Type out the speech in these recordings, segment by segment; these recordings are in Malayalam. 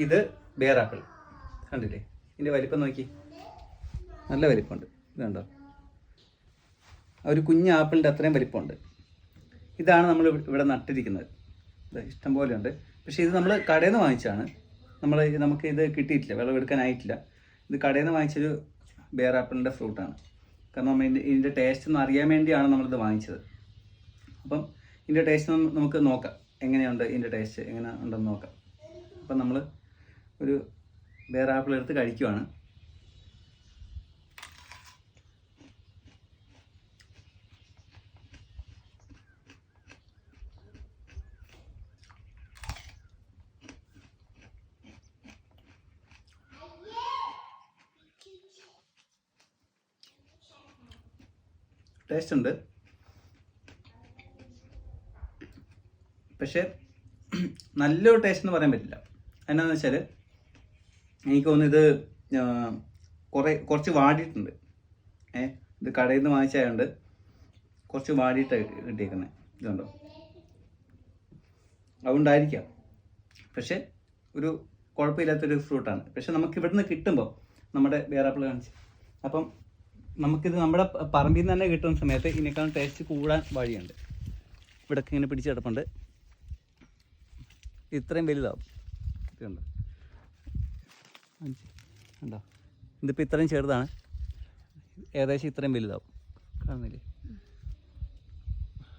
ഇത് ബെയർ ആപ്പിൾ കണ്ടില്ലേ, ഇതിൻ്റെ വലിപ്പം നോക്കി, നല്ല വലിപ്പമുണ്ട്. ഇത് കണ്ടോ, ഒരു കുഞ്ഞ് ആപ്പിളിൻ്റെ അത്രയും വലിപ്പമുണ്ട്. ഇതാണ് നമ്മൾ ഇവിടെ നട്ടിരിക്കുന്നത്. ഇത് ഇഷ്ടം പോലെ ഉണ്ട്. പക്ഷേ ഇത് നമ്മൾ കടയിൽ നിന്ന് വാങ്ങിച്ചാണ്. നമുക്ക് ഇത് കിട്ടിയിട്ടില്ല, വിളവെടുക്കാനായിട്ടില്ല. ഇത് കടയിൽ നിന്ന് വാങ്ങിച്ചൊരു ബെയർ ആപ്പിളിൻ്റെ ഫ്രൂട്ടാണ്. കാരണം നമ്മൾ ഇതിൻ്റെ ടേസ്റ്റ് ഒന്ന് അറിയാൻ വേണ്ടിയാണ് നമ്മളിത് വാങ്ങിച്ചത്. അപ്പം ഇതിൻ്റെ ടേസ്റ്റ് നമുക്ക് നോക്കാം, എങ്ങനെയുണ്ട് ഇതിൻ്റെ ടേസ്റ്റ് എങ്ങനെ ഉണ്ടെന്ന് നോക്കാം. അപ്പം നമ്മൾ ഒരു ബെയർ ആപ്പിൾ എടുത്ത് കഴിക്കുവാണ്. ടേസ്റ്റ് ഉണ്ട്, പക്ഷേ നല്ലൊരു ടേസ്റ്റ് എന്ന് പറയാൻ പറ്റില്ല. എന്നാന്ന് വെച്ചാൽ എനിക്ക് തോന്നുന്നു ഇത് കുറച്ച് വാടിയിട്ടുണ്ട്. ഇത് കടയിൽ നിന്ന് വാങ്ങിച്ചായതുകൊണ്ട് കുറച്ച് വാടിയിട്ട് കിട്ടിയേക്കുന്നത്. ഇതുണ്ടോ, അതുകൊണ്ടായിരിക്കാം. പക്ഷേ ഒരു കുഴപ്പമില്ലാത്തൊരു ഫ്രൂട്ടാണ്. പക്ഷെ നമുക്ക് ഇവിടുന്ന് കിട്ടുമ്പോൾ നമ്മുടെ ബെയർ ആപ്പിൾ കാണിച്ച്, അപ്പം നമുക്കിത് നമ്മുടെ പറമ്പിൽ നിന്ന് തന്നെ കിട്ടുന്ന സമയത്ത് ഇതിനേക്കാളും ടേസ്റ്റ് കൂടാൻ വഴിയുണ്ട്. ഇവിടൊക്കെ ഇങ്ങനെ പിടിച്ച് കിടപ്പുണ്ട്. ഇത്രയും വലുതാവും. ഇതുണ്ടോ, ഉണ്ടോ, ഇതിപ്പോൾ ഇത്രയും ചെറുതാണ്, ഏകദേശം ഇത്രയും വലുതാവും. കാണുന്നില്ലേ?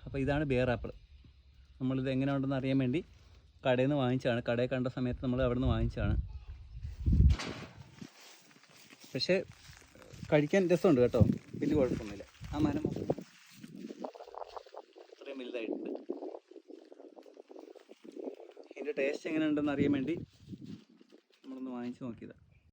അപ്പോൾ ഇതാണ് ബെയർ ആപ്പിൾ. നമ്മളിത് എങ്ങനെ ഉണ്ടെന്ന് അറിയാൻ വേണ്ടി കടയിൽ നിന്ന് വാങ്ങിച്ചാണ്. കടയിൽ കണ്ട സമയത്ത് നമ്മൾ അവിടെ നിന്ന് വാങ്ങിച്ചാണ്. പക്ഷേ കഴിക്കാൻ രസമുണ്ട് കേട്ടോ, വലിയ കുഴപ്പമൊന്നുമില്ല. ആ മരം ഇത്രയും വലുതായിട്ടുണ്ട്. ഇതിൻ്റെ ടേസ്റ്റ് എങ്ങനെ ഉണ്ടെന്ന് അറിയാൻ വേണ്ടി നമ്മളൊന്ന് വാങ്ങിച്ച് നോക്കിയതാണ്.